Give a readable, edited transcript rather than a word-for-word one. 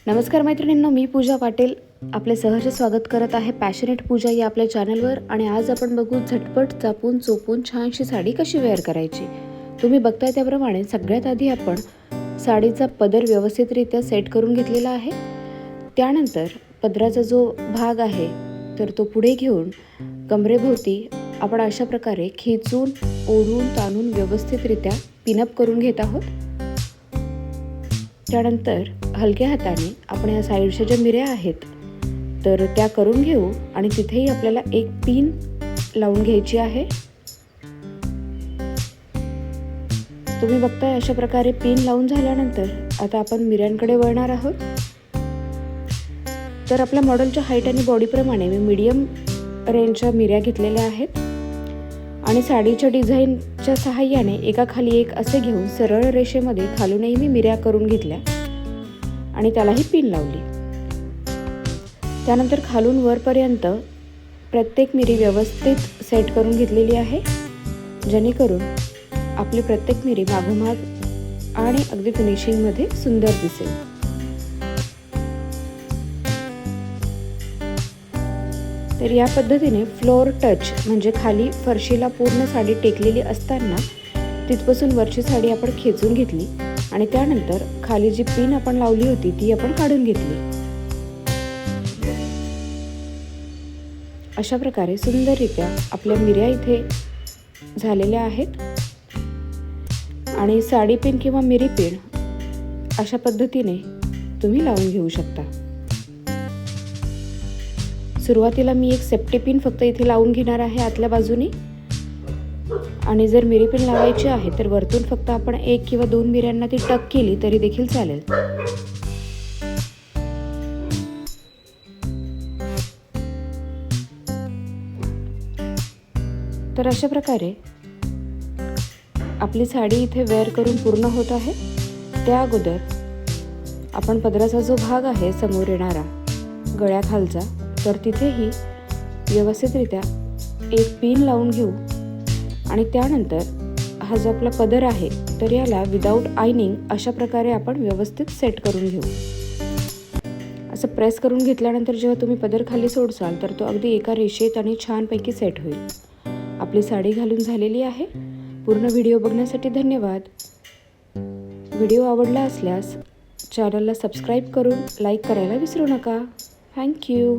नमस्कार मैत्रिणींनो, मी पूजा पाटील आपले सहर्ष स्वागत करत आहे पॅशनेट पूजा या आपल्या चॅनलवर. आणि आज आपण बघू झटपट चापून चोपून छानशी साडी कशी वेअर करायची. तुम्ही बघताय त्याप्रमाणे सगळ्यात आधी आपण साडीचा पदर व्यवस्थितरित्या सेट करून घेतलेला आहे. त्यानंतर पदराचा जो भाग आहे तर तो पुढे घेऊन कमरेभोवती आपण अशा प्रकारे खेचून ओढून ताणून व्यवस्थितरित्या पिनअप करून घेत आहोत. त्यानंतर हलक्या हाताने आपण या साईडच्या ज्या मिऱ्या आहेत तर त्या करून घेऊ आणि तिथेही आपल्याला एक पिन लावून घ्यायची आहे. तुम्ही बघताय अशा प्रकारे पिन लावून झाल्यानंतर आता आपण मिऱ्यांकडे वळणार आहोत. तर आपल्या मॉडेलच्या हाईट आणि बॉडीप्रमाणे मी मीडियम रेंजच्या मिऱ्या घेतलेल्या आहेत आणि साडीच्या डिझाईनच्या सहाय्याने एकाखाली एक असे घेऊन सरळ रेषेमध्ये खालूनही मी मिऱ्या करून घेतल्या आणि त्यालाही पिन लावली. त्यानंतर खालून वरपर्यंत प्रत्येक मिरी व्यवस्थित सेट करून घेतलेली आहे, जेणेकरून आपली प्रत्येक मिरी मागोमाग आणि अगदी फिनिशिंगमध्ये सुंदर दिसेल. तर या पद्धतीने फ्लोअर टच म्हणजे खाली फरशीला पूर्ण साडी टेकलेली असताना तिथपासून वरची साडी आपण खेचून घेतली आणि त्यानंतर खाली जी पिन आपण लावली होती ती आपण काढून घेतली. अशा प्रकारे सुंदररित्या आपल्या मिऱ्या इथे झालेल्या आहेत आणि साडी पिन किंवा मिरी पिन अशा पद्धतीने तुम्ही लावून घेऊ शकता. सुरुवातीला मी एक सेफ्टी पिन फक्त इथे लावून घेणार आहे आतल्या बाजूने आणि जर मिरी पिन लावायची आहे तर वरतून फक्त आपण एक किंवा दोन मिऱ्यांना ती टक केली तरी देखील चालेल. तर अशा प्रकारे आपली साडी इथे वेअर करून पूर्ण होत आहे. त्या अगोदर आपण पदराचा जो भाग आहे समोर येणारा गळ्याखालचा तर तिथेही व्यवस्थितरित्या एक पिन लावून घेऊ आणि त्यानंतर हा जो आपला पदर आहे तर याला विदाऊट आयनिंग अशा प्रकारे आपण व्यवस्थित सेट करून घेऊ. असं प्रेस करून घेतल्यानंतर जेव्हा तुम्ही पदर खाली सोडसाल तर तो अगदी एका रेषेत आणि छानपैकी सेट होईल. आपली साडी घालून झालेली आहे. पूर्ण व्हिडिओ बघण्यासाठी धन्यवाद. व्हिडिओ आवडला असल्यास चॅनलला सबस्क्राईब करून लाईक करायला विसरू नका. थँक्यू.